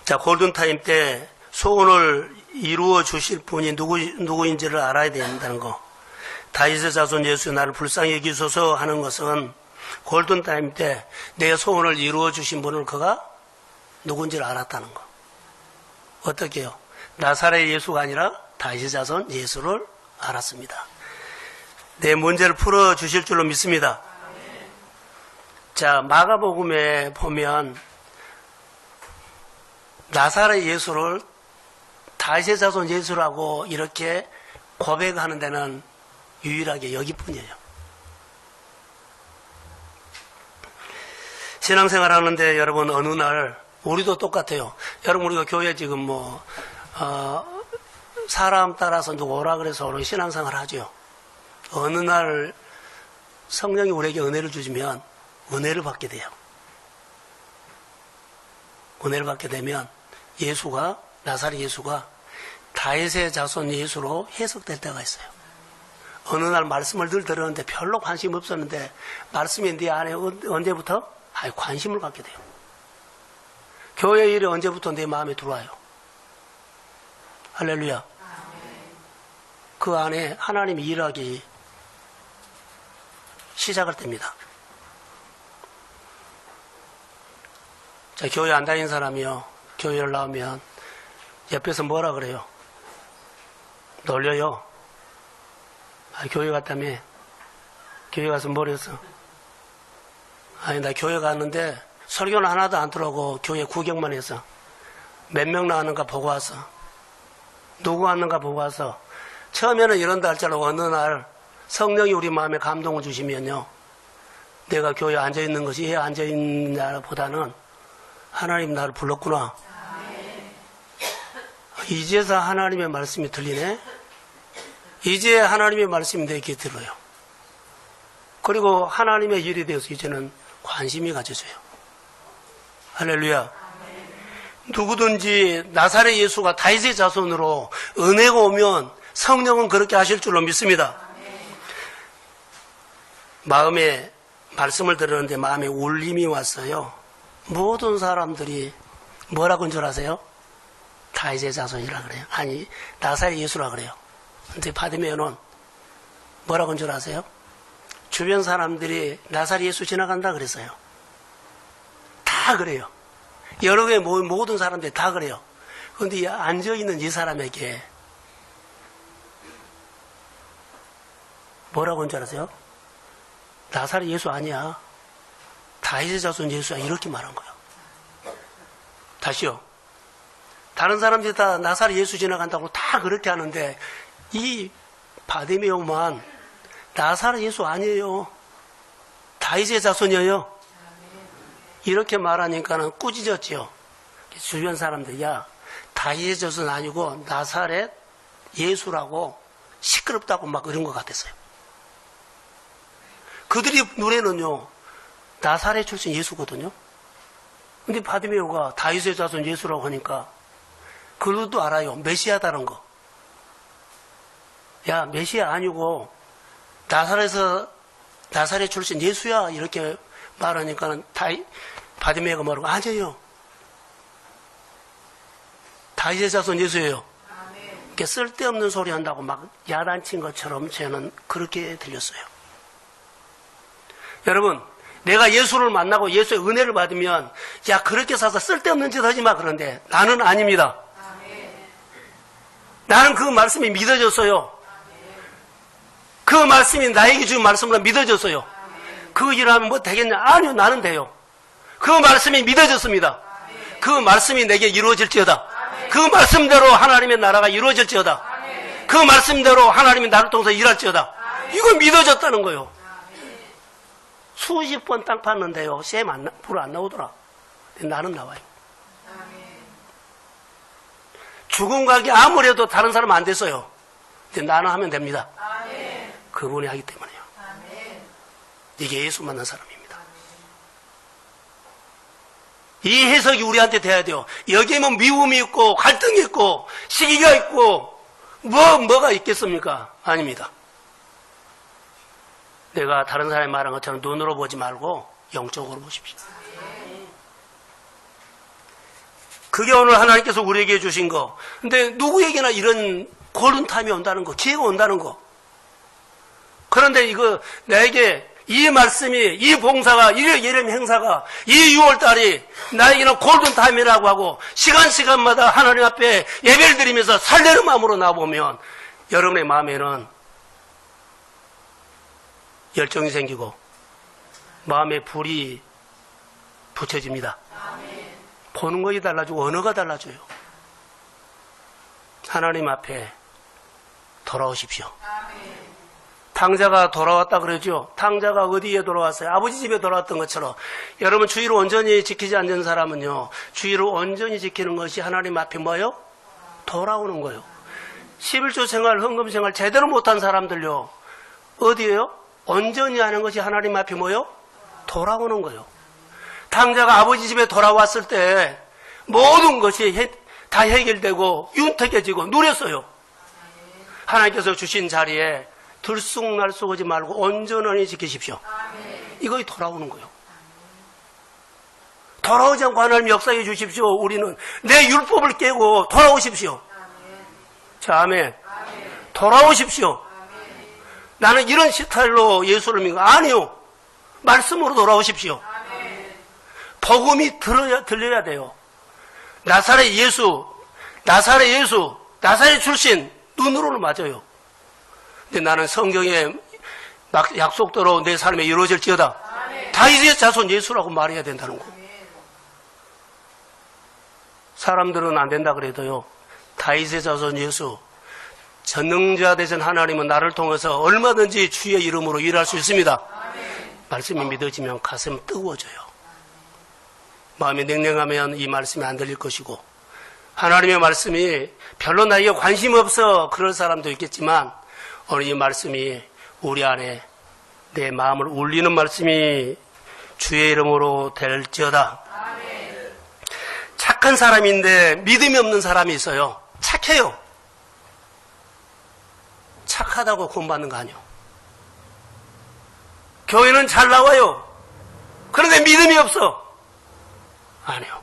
자, 골든타임 때 소원을 이루어 주실 분이 누구인지를 알아야 된다는 거. 다윗의 자손 예수 나를 불쌍히 여기소서 하는 것은 골든타임 때 내 소원을 이루어 주신 분을 그가 누군지를 알았다는 거. 어떻게 해요? 나사렛 예수가 아니라 다윗의 자손 예수를 알았습니다. 내 문제를 풀어 주실 줄로 믿습니다. 자, 마가복음에 보면 나사렛 예수를 다윗의 자손 예수라고 이렇게 고백하는 데는 유일하게 여기뿐이에요. 신앙생활 하는데 여러분 어느 날 우리도 똑같아요. 여러분 우리가 교회 지금 사람 따라서 누구 오라 그래서 우리 신앙생활 하죠. 어느 날 성령이 우리에게 은혜를 주시면 은혜를 받게 돼요. 은혜를 받게 되면 예수가, 나사렛 예수가 다윗의 자손 예수로 해석될 때가 있어요. 어느 날 말씀을 늘 들었는데 별로 관심 없었는데 말씀이 네 안에 언제부터? 관심을 갖게 돼요. 교회 일이 언제부터 내 마음에 들어와요. 할렐루야. 그 안에 하나님이 일하기 시작할 때입니다. 자, 교회 안 다니는 사람이요. 교회를 나오면 옆에서 뭐라 그래요? 놀려요. 교회 갔다며. 교회 가서 뭘 했어? 나 교회 갔는데 설교는 하나도 안 들어오고 교회 구경만 했어. 몇 명 나왔는가 보고 왔어. 누구 왔는가 보고 왔어. 처음에는 이런다 할지라도 어느 날 성령이 우리 마음에 감동을 주시면요. 내가 교회에 앉아있는 것이 왜 앉아있냐 보다는 하나님 나를 불렀구나. 이제서 하나님의 말씀이 들리네. 이제 하나님의 말씀이 내게 들어요. 그리고 하나님의 일에 대해서 이제는 관심이 가져져요. 할렐루야. 누구든지 나사렛 예수가 다윗의 자손으로 은혜가 오면 성령은 그렇게 하실 줄로 믿습니다. 마음에 말씀을 들었는데 마음에 울림이 왔어요. 모든 사람들이 뭐라고 한 줄 아세요? 다윗의 자손이라 그래요. 아니, 나사렛 예수라 그래요. 근데 바디메오는 뭐라고 한 줄 아세요? 주변 사람들이 나사렛 예수 지나간다 그랬어요. 다 그래요. 여러 개 모든 사람들이 다 그래요. 그런데 앉아있는 이 사람에게 뭐라고 한 줄 아세요? 나사렛 예수 아니야. 다윗의 자손 예수야. 이렇게 말한 거예요. 다시요. 다른 사람들이 다 나사렛 예수 지나간다고 다 그렇게 하는데 이 바디메오만 나사렛 예수 아니에요. 다윗의 자손이에요. 이렇게 말하니까는 꾸짖었지요. 주변 사람들, 야, 다윗의 자손 아니고 나사렛 예수라고 시끄럽다고 막 이런 것 같았어요. 그들이 눈에는요, 나사렛 출신 예수거든요. 근데 바디메오가 다윗의 자손 예수라고 하니까 그들도 알아요. 메시아다는 거. 야, 메시아 아니고 나사렛 출신 예수야. 이렇게 말하니까는 바디메가 뭐라고 아니에요. 다윗의 자손 예수예요. 이렇게 쓸데없는 소리 한다고 막 야단친 것처럼 저는 그렇게 들렸어요. 여러분, 내가 예수를 만나고 예수의 은혜를 받으면 야 그렇게 사서 쓸데없는 짓 하지 마 그런데 나는 아닙니다. 나는 그 말씀이 믿어졌어요. 그 말씀이 나에게 주신 말씀으로 믿어졌어요. 그 일하면 뭐 되겠냐? 아니요, 나는 돼요. 그 말씀이 믿어졌습니다. 그 말씀이 내게 이루어질지어다. 그 말씀대로 하나님의 나라가 이루어질지어다. 그 말씀대로 하나님이 나를 통해서 일할지어다. 이거 믿어졌다는 거예요. 수십 번 땅 팠는데요. 불 안 나오더라. 나는 나와요. 죽은 각이 아무래도 다른 사람 안 됐어요. 근데 나는 하면 됩니다. 그분이 하기 때문에요. 이게 예수 만난 사람입니다. 이 해석이 우리한테 돼야 돼요. 여기에 뭐 미움이 있고 갈등이 있고 시기가 있고 뭐가 있겠습니까? 아닙니다. 내가 다른 사람이 말한 것처럼 눈으로 보지 말고 영적으로 보십시오. 그게 오늘 하나님께서 우리에게 주신 거. 근데 누구에게나 이런 골든타임이 온다는 거, 기회가 온다는 거. 그런데 이거 나에게 이 말씀이, 이 봉사가, 이 예레미 행사가, 이 6월달이 나에게는 골든타임이라고 하고 시간마다 하나님 앞에 예배를 드리면서 설레는 마음으로 나보면 여러분의 마음에는 열정이 생기고 마음에 불이 붙여집니다. 보는 것이 달라지고 언어가 달라져요. 하나님 앞에 돌아오십시오. 탕자가 돌아왔다 그러죠. 탕자가 어디에 돌아왔어요? 아버지 집에 돌아왔던 것처럼 여러분 주의를 온전히 지키지 않는 사람은요. 주의를 온전히 지키는 것이 하나님 앞에 뭐요? 돌아오는 거예요. 11조 생활, 헌금 생활 제대로 못한 사람들요. 어디에요? 온전히 하는 것이 하나님 앞에 뭐요? 돌아오는 거예요. 탕자가 아버지 집에 돌아왔을 때 모든 것이 다 해결되고 윤택해지고 누렸어요. 하나님께서 주신 자리에 들쑥날쑥하지 말고 온전히 지키십시오. 이거 돌아오는 거예요. 돌아오지 않고 하나님 역사해 주십시오. 우리는 내 율법을 깨고 돌아오십시오. 자, 아멘. 돌아오십시오. 나는 이런 스타일로 예수를 믿는 거 아니요. 말씀으로 돌아오십시오. 복음이 들려야 돼요. 나사렛 예수, 나사렛 출신 눈으로는 맞아요. 근데 나는 성경에 막 약속대로 내 삶에 이루어질지어다. 다윗의 자손 예수라고 말해야 된다는 거. 사람들은 안 된다 그래도요. 다윗의 자손 예수, 전능자 되신 하나님은 나를 통해서 얼마든지 주의 이름으로 일할 수 있습니다. 말씀이 믿어지면 가슴이 뜨거워져요. 마음이 냉랭하면 이 말씀이 안 들릴 것이고 하나님의 말씀이 별로 나에게 관심 없어 그럴 사람도 있겠지만 오늘 이 말씀이 우리 안에 내 마음을 울리는 말씀이 주의 이름으로 될지어다. 착한 사람인데 믿음이 없는 사람이 있어요. 착해요. 착하다고 구원받는 거 아니에요. 교회는 잘 나와요. 그런데 믿음이 없어. 아니요.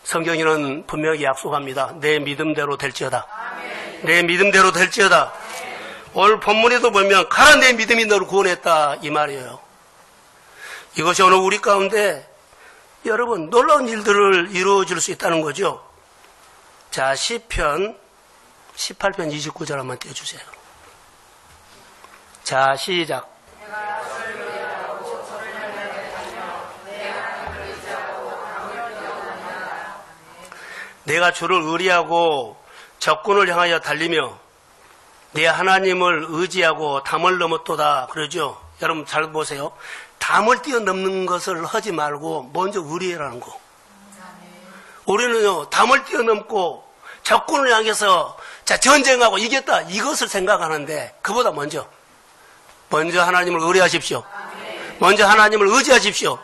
성경에는 분명히 약속합니다. 내 믿음대로 될지어다. 내 믿음대로 될지어다. 오늘 본문에도 보면 가라 내 믿음이 너를 구원했다 이 말이에요. 이것이 오늘 우리 가운데 여러분 놀라운 일들을 이루어질 수 있다는 거죠. 자, 시편 18편 29절 한번 띄워주세요. 자, 시작. 내가 주를 의리하고 적군을 향하여 달리며 내 하나님을 의지하고 담을 넘었도다 그러죠. 여러분 잘 보세요. 담을 뛰어넘는 것을 하지 말고 먼저 의리라는 거. 우리는요 담을 뛰어넘고 적군을 향해서 자 전쟁하고 이겼다 이것을 생각하는데 그보다 먼저 하나님을 의뢰하십시오. 먼저 하나님을 의지하십시오.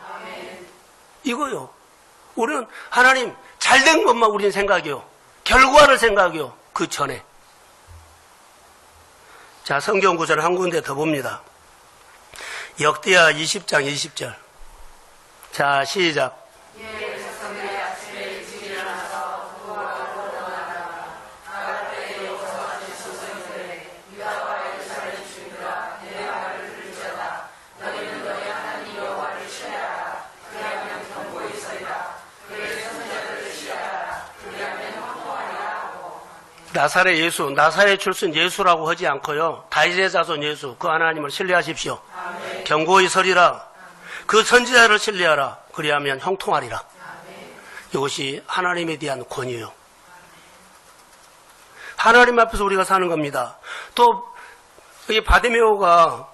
이거요. 우리는 하나님 잘된 것만 우리는 생각이요. 결과를 생각이요. 그 전에. 자, 성경 구절 한 군데 더 봅니다. 역대하 20장 20절. 자, 시작. 나사렛 예수, 나사렛 출신 예수라고 하지 않고요. 다윗의 자손 예수, 그 하나님을 신뢰하십시오. 아멘. 경고히 서리라. 그 선지자를 신뢰하라. 그리하면 형통하리라. 아멘. 이것이 하나님에 대한 권위요. 하나님 앞에서 우리가 사는 겁니다. 또 이 바디메오가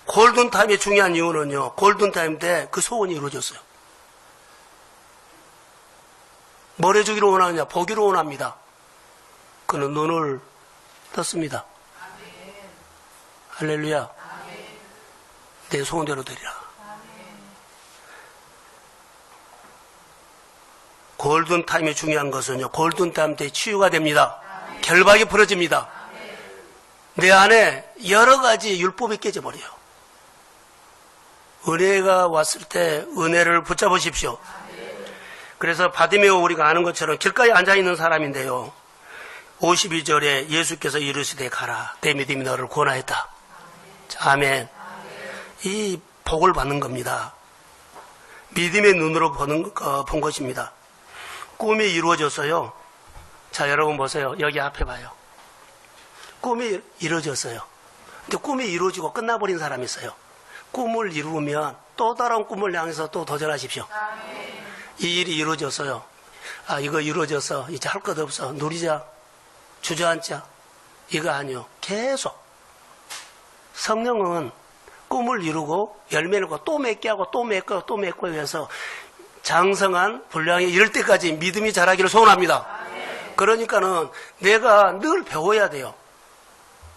골든타임이 중요한 이유는요. 골든타임 때 그 소원이 이루어졌어요. 뭘 해주기로 원하느냐? 보기로 원합니다. 그는 눈을 떴습니다. 아멘. 할렐루야. 아멘. 내 소원대로 되리라. 아멘. 골든타임이 중요한 것은요. 골든타임 때 치유가 됩니다. 아멘. 결박이 풀어집니다. 아멘. 내 안에 여러 가지 율법이 깨져버려요. 은혜가 왔을 때 은혜를 붙잡으십시오. 아멘. 그래서 바디메오 우리가 아는 것처럼 길가에 앉아있는 사람인데요. 52절에 예수께서 이르시되 가라. 내 믿음이 너를 구원하였다. 아멘. 이 복을 받는 겁니다. 믿음의 눈으로 본 것입니다. 꿈이 이루어졌어요. 자, 여러분 보세요. 여기 앞에 봐요. 꿈이 이루어졌어요. 근데 꿈이 이루어지고 끝나버린 사람이 있어요. 꿈을 이루면 또 다른 꿈을 향해서 또 도전하십시오. 이 일이 이루어졌어요. 아, 이거 이루어져서 이제 할 것 없어. 누리자. 주저앉자. 이거 아니요. 계속. 성령은 꿈을 이루고 열매를 내고 또 맺게 하고 또 맺고 또 맺고 해서 장성한 분량에 이를 때까지 믿음이 자라기를 소원합니다. 그러니까는 내가 늘 배워야 돼요.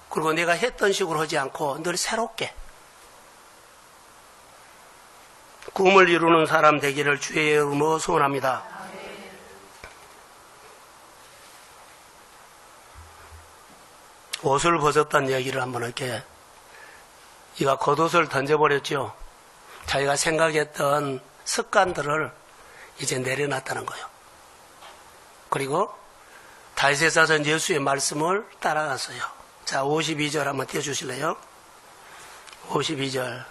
그리고 내가 했던 식으로 하지 않고 늘 새롭게. 꿈을 이루는 사람 되기를 주의 이름으로 소원합니다. 옷을 벗었다는 얘기를 한번 이렇게, 이가 겉옷을 던져버렸죠. 자기가 생각했던 습관들을 이제 내려놨다는 거예요. 그리고 다윗의 자손 예수의 말씀을 따라갔어요. 자, 52절 한번 띄워주실래요? 52절.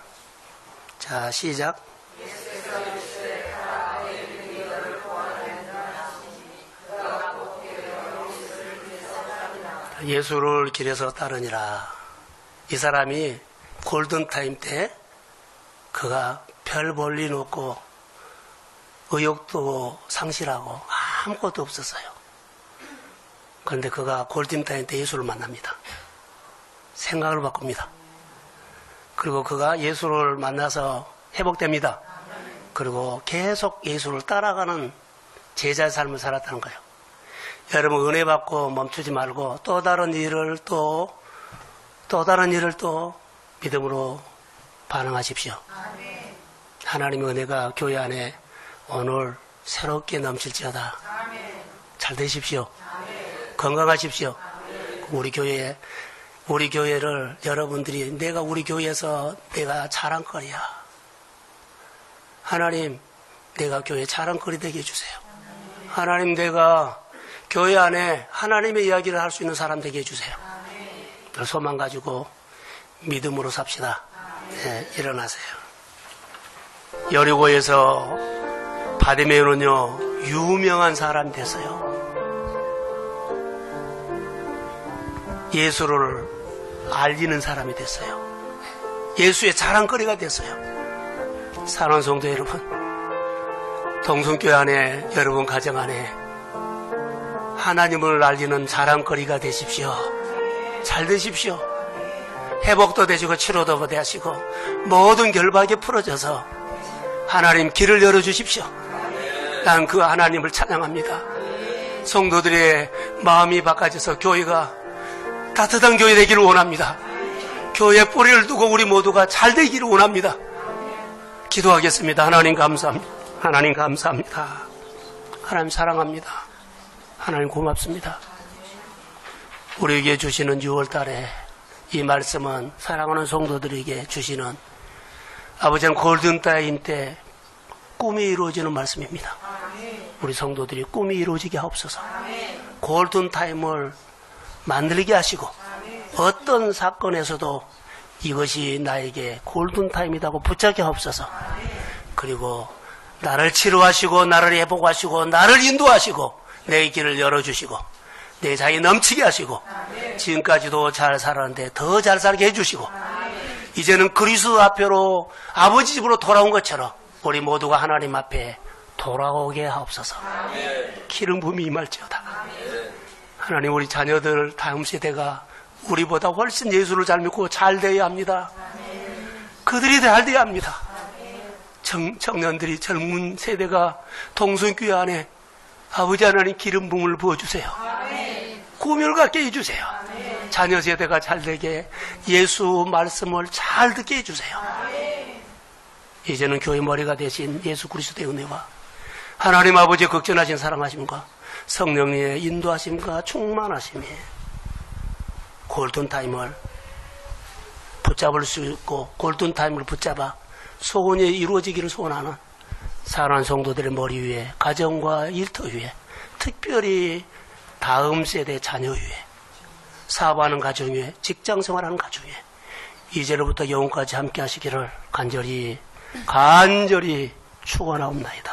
자, 시작. 예수를 길에서 따르니라. 이 사람이 골든타임 때 그가 별 볼일 없고 의욕도 상실하고 아무것도 없었어요. 그런데 그가 골든타임 때 예수를 만납니다. 생각을 바꿉니다. 그리고 그가 예수를 만나서 회복됩니다. 그리고 계속 예수를 따라가는 제자의 삶을 살았다는 거예요. 여러분, 은혜 받고 멈추지 말고 또 다른 일을 또 다른 일을 또 믿음으로 반응하십시오. 아멘. 하나님의 은혜가 교회 안에 오늘 새롭게 넘칠지어다. 아멘. 잘 되십시오. 아멘. 건강하십시오. 아멘. 우리 교회를 여러분들이 내가 우리 교회에서 내가 자랑거리야. 하나님, 내가 교회 자랑거리 되게 해주세요. 아멘. 하나님, 내가 교회 안에 하나님의 이야기를 할 수 있는 사람 되게 해주세요. 늘 소망 가지고 믿음으로 삽시다. 네, 일어나세요. 여리고에서 바디메오는요, 유명한 사람이 됐어요. 예수를 알리는 사람이 됐어요. 예수의 자랑거리가 됐어요. 사랑하는 성도 여러분, 동성교회 안에, 여러분 가정 안에 하나님을 알리는 자랑거리가 되십시오. 잘 되십시오. 회복도 되시고 치료도 되시고 모든 결박이 풀어져서 하나님 길을 열어주십시오. 난 그 하나님을 찬양합니다. 성도들의 마음이 바꿔져서 교회가 따뜻한 교회 되기를 원합니다. 교회에 뿌리를 두고 우리 모두가 잘 되기를 원합니다. 기도하겠습니다. 하나님 감사합니다. 하나님 감사합니다. 하나님 사랑합니다. 하나님 고맙습니다. 우리에게 주시는 6월 달에 이 말씀은 사랑하는 성도들에게 주시는 아버지는 골든타임 때 꿈이 이루어지는 말씀입니다. 우리 성도들이 꿈이 이루어지게 하옵소서. 골든타임을 만들게 하시고 어떤 사건에서도 이것이 나에게 골든타임이라고 붙잡게 하옵소서. 그리고 나를 치료하시고 나를 회복하시고 나를 인도하시고 내 길을 열어주시고 내 자유 넘치게 하시고 지금까지도 잘 살았는데 더 잘 살게 해주시고 이제는 그리스도 앞에로 아버지 집으로 돌아온 것처럼 우리 모두가 하나님 앞에 돌아오게 하옵소서. 기름 부음이 임할지어다. 하나님, 우리 자녀들 다음 세대가 우리보다 훨씬 예수를 잘 믿고 잘 되어야 합니다. 그들이 잘 되어야 합니다. 청년들이, 젊은 세대가 동성교회 안에 아버지 하나님 기름 부음을 부어주세요. 꿈을 갖게 해주세요. 자녀 세대가 잘 되게 예수 말씀을 잘 듣게 해주세요. 이제는 교회 머리가 되신 예수 그리스도의 은혜와 하나님 아버지의 극전하신 사랑하심과 성령님의 인도하심과 충만하심이 골든타임을 붙잡을 수 있고 골든타임을 붙잡아 소원이 이루어지기를 소원하는 사랑하는 성도들의 머리 위에, 가정과 일터 위에, 특별히 다음 세대 자녀 위에, 사업하는 가정 위에, 직장생활하는 가정 위에 이제로부터 영원까지 함께 하시기를 간절히 축원하옵나이다.